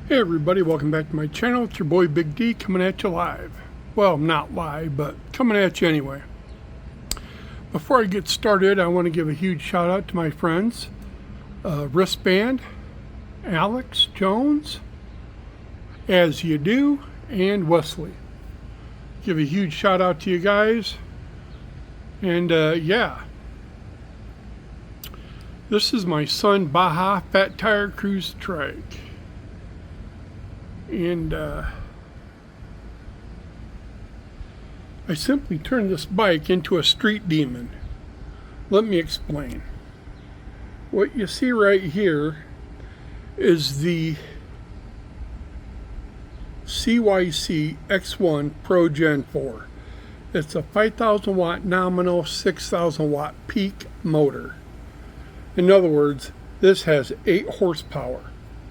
Hey everybody, welcome back to my channel. It's your boy Big D coming at you live. Well, not live, but coming at you anyway. Before I get started, I want to give a huge shout out to my friends, Wristband, Alex Jones, As You Do, and Wesley. Give a huge shout out to you guys. And yeah, this is my son Baja Fat Tire Cruise Trike. And I simply turned this bike into a street demon. Let me explain. What you see right here is the CYC X1 Pro Gen 4. It's a 5,000 watt nominal, 6,000 watt peak motor. In other words, this has 8 horsepower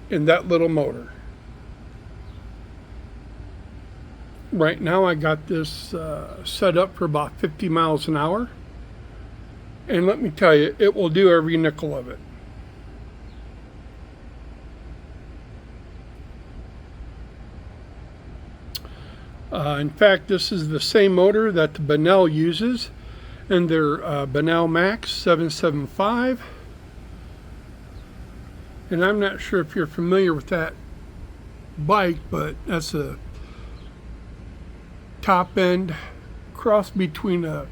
in that little motor. Right now I got this set up for about 50 miles an hour. And let me tell you, it will do every nickel of it. In fact, this is the same motor that the Benell uses in their Benell Max 775. And I'm not sure if you're familiar with that bike, but that's a top end cross between a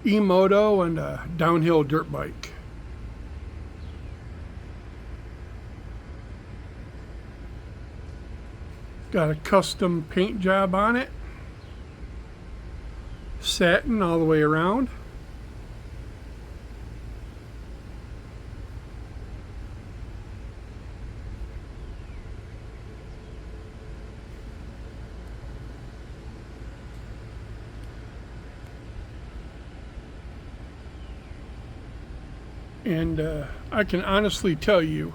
e-moto and a downhill dirt bike. Got a custom paint job on it, satin all the way around. And I can honestly tell you,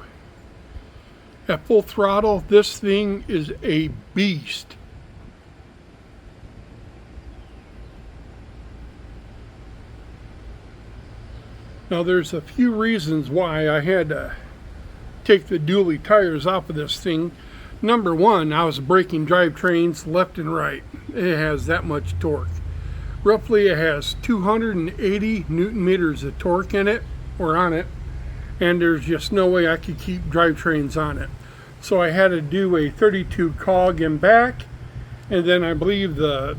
at full throttle, this thing is a beast. Now there's a few reasons why I had to take the dually tires off of this thing. Number one, I was breaking drivetrains left and right. It has that much torque. Roughly it has 280 Newton meters of torque in it, or on it, and there's just no way I could keep drivetrains on it. So I had to do a 32 cog in back, and then I believe the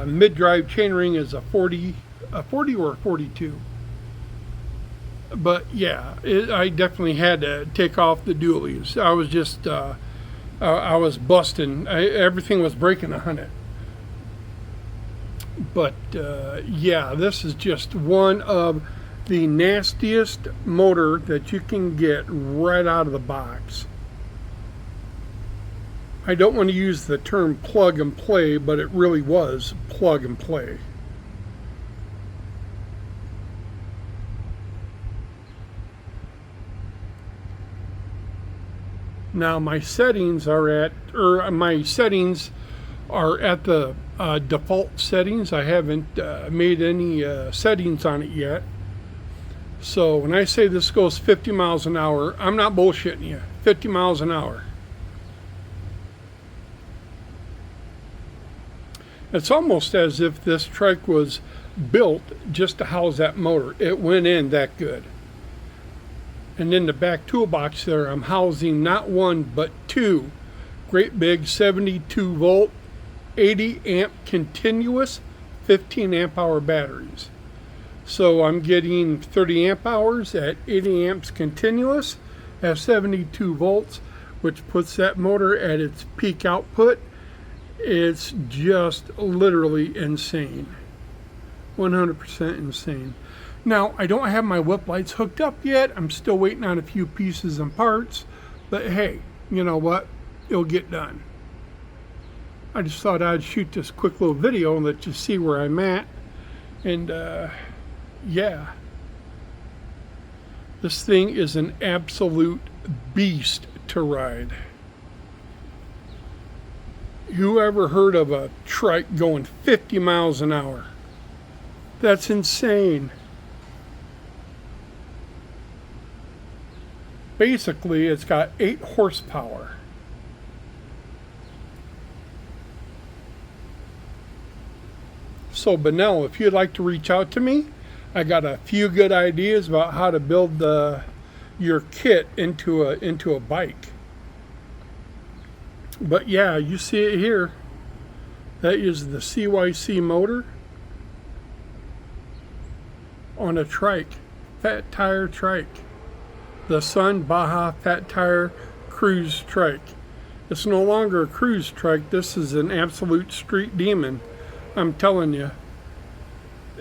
mid-drive chainring is a 40 or a 42. But yeah, I definitely had to take off the dualies. I was just, I was busting. Everything was breaking on it. But yeah, this is just one of the nastiest motor that you can get right out of the box. I don't want to use the term plug and play, but it really was plug and play. Now my settings are at, the default settings. I haven't made any settings on it yet. So when I say this goes 50 miles an hour, I'm not bullshitting you. 50 miles an hour. It's almost as if this trike was built just to house that motor. It went in that good. And in the back toolbox there, I'm housing not one but two great big 72 volt, 80 amp continuous, 15 amp hour batteries. So I'm getting 30 amp hours at 80 amps continuous at 72 volts, which puts that motor at its peak output. It's just literally insane. 100% insane. Now, I don't have my whip lights hooked up yet. I'm still waiting on a few pieces and parts. But hey, you know what? It'll get done. I just thought I'd shoot this quick little video and let you see where I'm at. And yeah, this thing is an absolute beast to ride. Who ever heard of a trike going 50 miles an hour? That's insane. Basically, it's got 8 horsepower. So Benell, if you'd like to reach out to me, I got a few good ideas about how to build your kit into a bike. But yeah, you see it here. That is the CYC motor on a trike, fat tire trike. The Sun Baja Fat Tire Cruise Trike. It's no longer a cruise trike. This is an absolute street demon. I'm telling you.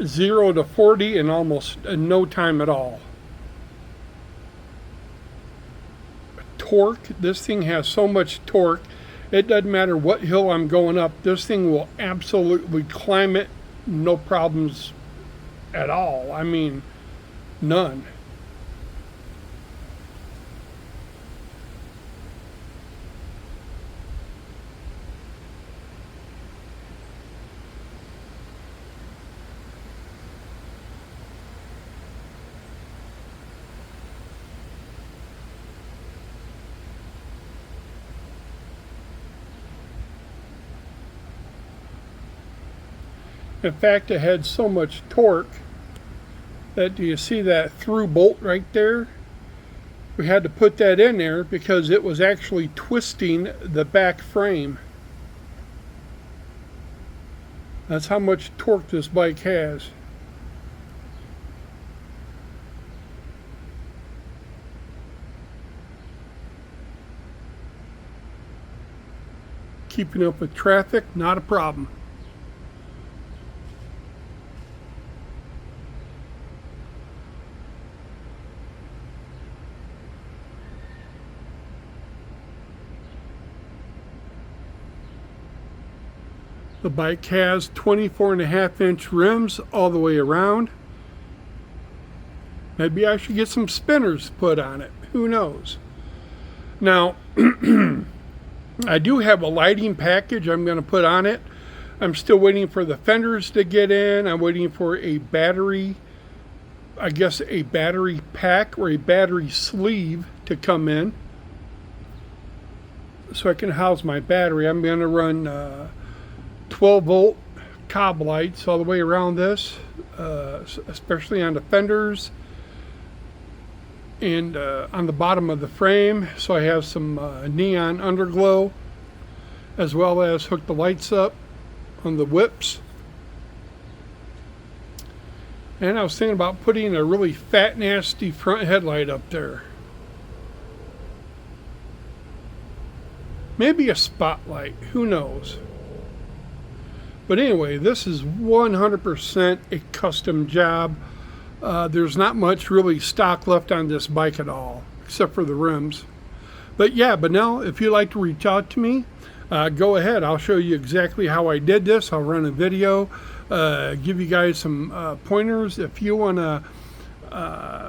0 to 40 in almost no time at all. Torque. This thing has so much torque. It doesn't matter what hill I'm going up. This thing will absolutely climb it. No problems at all. I mean, none. In fact, it had so much torque that, do you see that through bolt right there? We had to put that in there because it was actually twisting the back frame. That's how much torque this bike has. Keeping up with traffic, not a problem. The bike has 24.5-inch rims all the way around. Maybe I should get some spinners put on it. Who knows? Now, I do have a lighting package I'm going to put on it. I'm still waiting for the fenders to get in. I'm waiting for a battery, I guess a battery pack or a battery sleeve to come in so I can house my battery. I'm going to run 12-volt cob lights all the way around this, especially on the fenders and on the bottom of the frame, so I have some neon underglow, as well as hook the lights up on the whips. And I was thinking about putting a really fat, nasty front headlight up there. Maybe a spotlight, who knows? But anyway, this is 100% a custom job. There's not much really stock left on this bike at all, except for the rims. But yeah, but now if you'd like to reach out to me, go ahead. I'll show you exactly how I did this. I'll run a video, give you guys some pointers. If you want to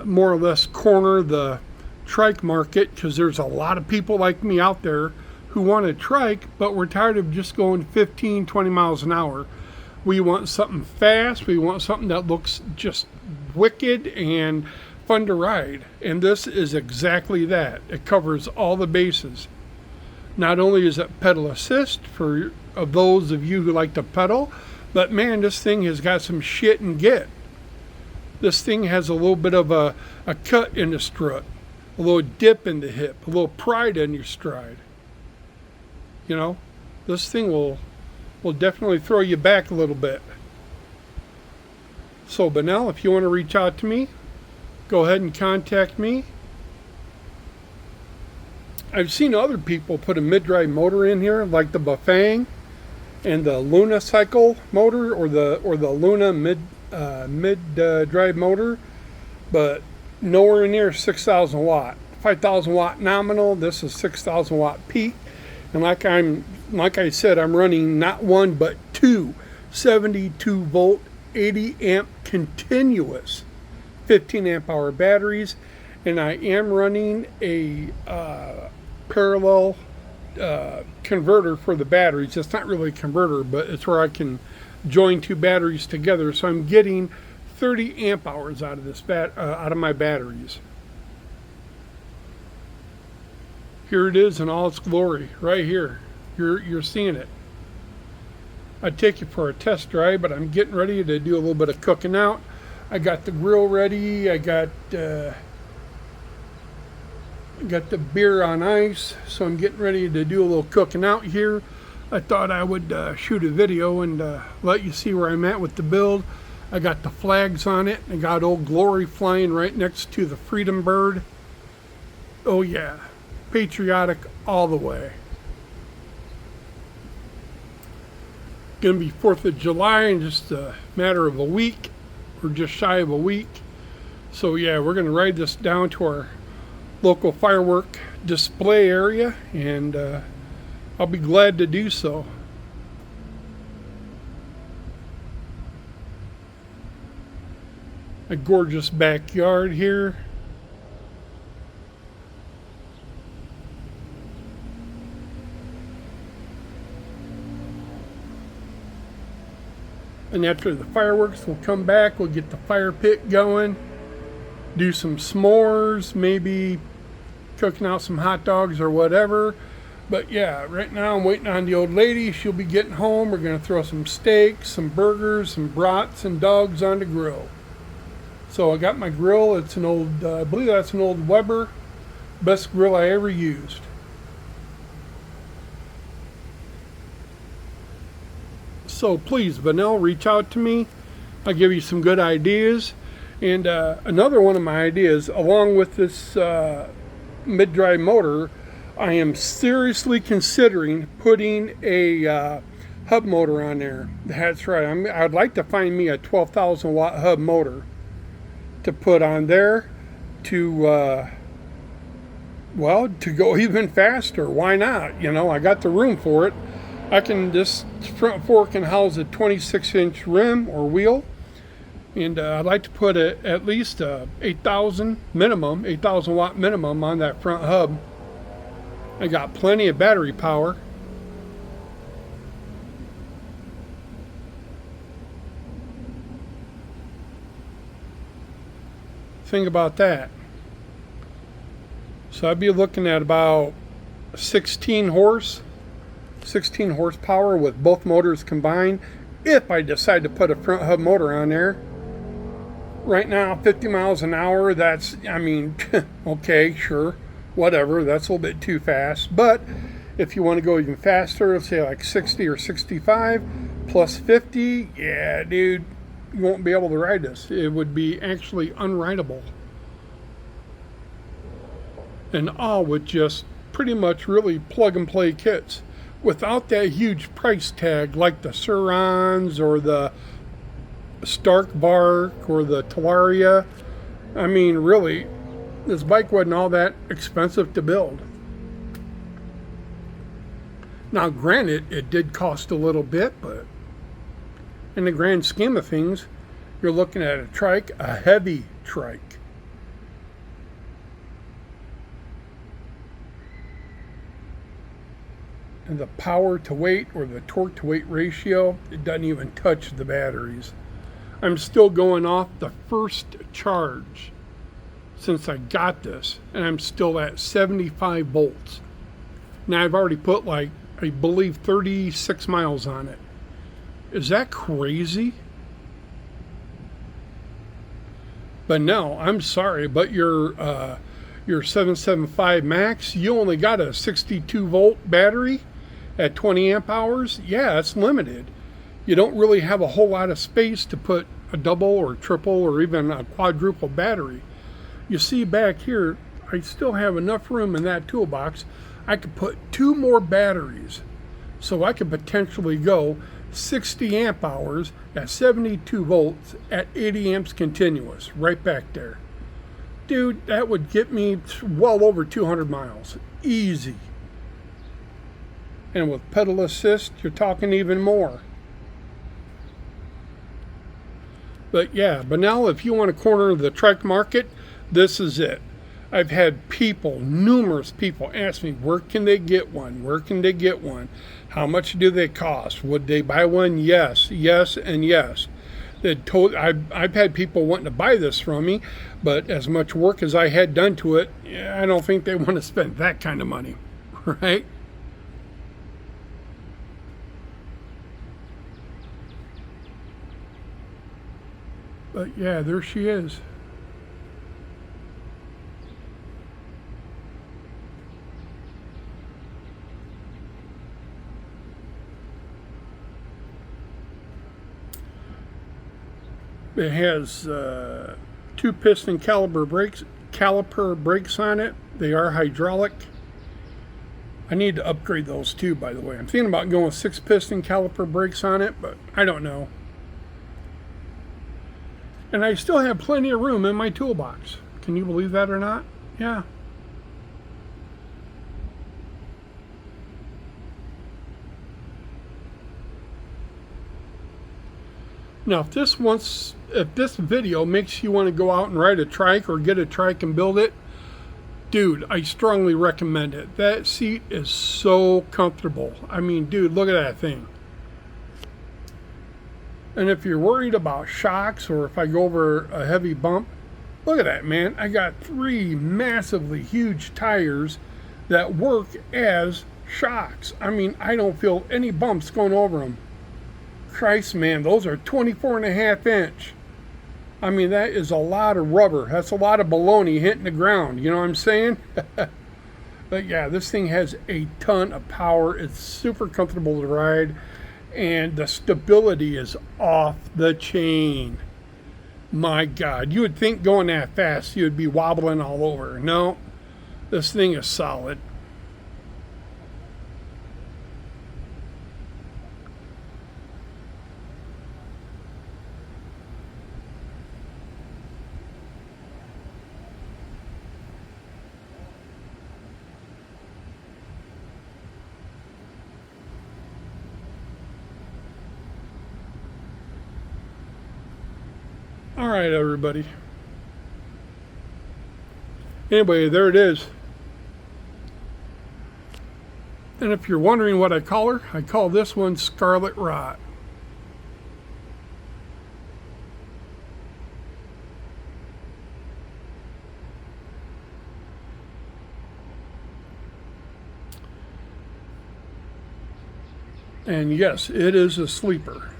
more or less corner the trike market, because there's a lot of people like me out there who want a trike, but we're tired of just going 15, 20 miles an hour. We want something fast. We want something that looks just wicked and fun to ride. And this is exactly that. It covers all the bases. Not only is it pedal assist for those of you who like to pedal, but man, this thing has got some shit and get. This thing has a little bit of a cut in the strut, a little dip in the hip, a little pride in your stride. You know, this thing will definitely throw you back a little bit. So, Benell, if you want to reach out to me, go ahead and contact me. I've seen other people put a mid-drive motor in here, like the Bafang and the Luna cycle motor, or the Luna mid-drive motor, but nowhere near 6,000 watt. 5,000 watt nominal. This is 6,000 watt peak. And like I said, I'm running not one but two 72 volt 80 amp continuous 15 amp hour batteries, and I am running a parallel converter for the batteries. It's not really a converter, but it's where I can join two batteries together. So I'm getting 30 amp hours out of this out of my batteries. Here it is in all its glory, right here. You're seeing it. I'd take you for a test drive, but I'm getting ready to do a little bit of cooking out. I got the grill ready. I got the beer on ice, so I'm getting ready to do a little cooking out here. I thought I would shoot a video and let you see where I'm at with the build. I got the flags on it. I got Old Glory flying right next to the Freedom Bird. Oh yeah, patriotic all the way. Gonna be 4th of July in just a matter of a week, or just shy of a week. So yeah, we're gonna ride this down to our local firework display area, and I'll be glad to do so. A gorgeous backyard here. And after the fireworks, we'll come back, we'll get the fire pit going, do some s'mores, maybe cooking out some hot dogs or whatever. But yeah, right now I'm waiting on the old lady. She'll be getting home. We're going to throw some steaks, some burgers, some brats, and dogs on the grill. So I got my grill. It's an old, I believe that's an old Weber. Best grill I ever used. So please, Vanell, reach out to me. I'll give you some good ideas. And another one of my ideas, along with this mid-drive motor, I am seriously considering putting a hub motor on there. That's right. I'd like to find me a 12,000 watt hub motor to put on there to, well, to go even faster. Why not? You know, I got the room for it. This front fork can house a 26-inch rim or wheel, and I'd like to put at least 8,000 watt minimum on that front hub. I got plenty of battery power. Think about that. So I'd be looking at about 16 horsepower with both motors combined, if I decide to put a front hub motor on there. Right now, 50 miles an hour, that's, I mean, okay, sure, whatever, that's a little bit too fast. But if you want to go even faster, let's say like 60 or 65 plus 50, yeah, dude, you won't be able to ride this. It would be actually unrideable. And all with just pretty much really plug and play kits, without that huge price tag like the Surons or the Stark Bark or the Talaria. I mean, really, this bike wasn't all that expensive to build. Now, granted, it did cost a little bit, but in the grand scheme of things, you're looking at a trike, a heavy trike. And the power to weight or the torque to weight ratio, it doesn't even touch the batteries. I'm still going off the first charge since I got this, and I'm still at 75 volts. Now I've already put like, I believe 36 miles on it. Is that crazy? But no, I'm sorry, but your 775 Max, you only got a 62 volt battery at 20 amp hours. Yeah, it's limited. You don't really have a whole lot of space to put a double or triple or even a quadruple battery. You see back here, I still have enough room in that toolbox. I could put 2 more batteries, so I could potentially go 60 amp hours at 72 volts at 80 amps continuous, right back there. Dude, that would get me well over 200 miles, easy. And with pedal assist, you're talking even more. But yeah, but now if you want to corner the trike market, this is it. I've had people, numerous people, ask me, where can they get one? Where can they get one? How much do they cost? Would they buy one? Yes, yes, and yes. I've had people wanting to buy this from me, but as much work as I had done to it, I don't think they want to spend that kind of money, right? But yeah, there she is. It has 2 piston caliper brakes on it. They are hydraulic. I need to upgrade those too, by the way. I'm thinking about going with 6 piston caliper brakes on it, but I don't know. And I still have plenty of room in my toolbox. Can you believe that or not? Yeah. Now, if this video makes you want to go out and ride a trike or get a trike and build it, dude, I strongly recommend it. That seat is so comfortable. I mean, dude, look at that thing. And if you're worried about shocks or if I go over a heavy bump, look at that, man. I got 3 massively huge tires that work as shocks. I mean, I don't feel any bumps going over them. Christ, man, those are 24.5 inch. I mean, that is a lot of rubber. That's a lot of baloney hitting the ground. You know what I'm saying? But yeah, this thing has a ton of power. It's super comfortable to ride. And the stability is off the chain. My God, you would think going that fast, you would be wobbling all over. No, this thing is solid. All right, everybody. Anyway, there it is. And if you're wondering what I call her, I call this one Scarlet Rot. And yes, it is a sleeper.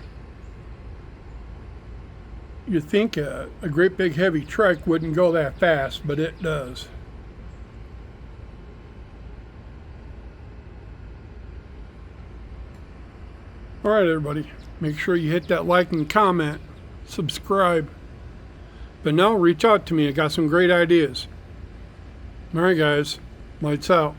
You'd think a great big heavy trike wouldn't go that fast, but it does. All right, everybody, make sure you hit that like and comment, subscribe. But now reach out to me. I got some great ideas. All right, guys, lights out.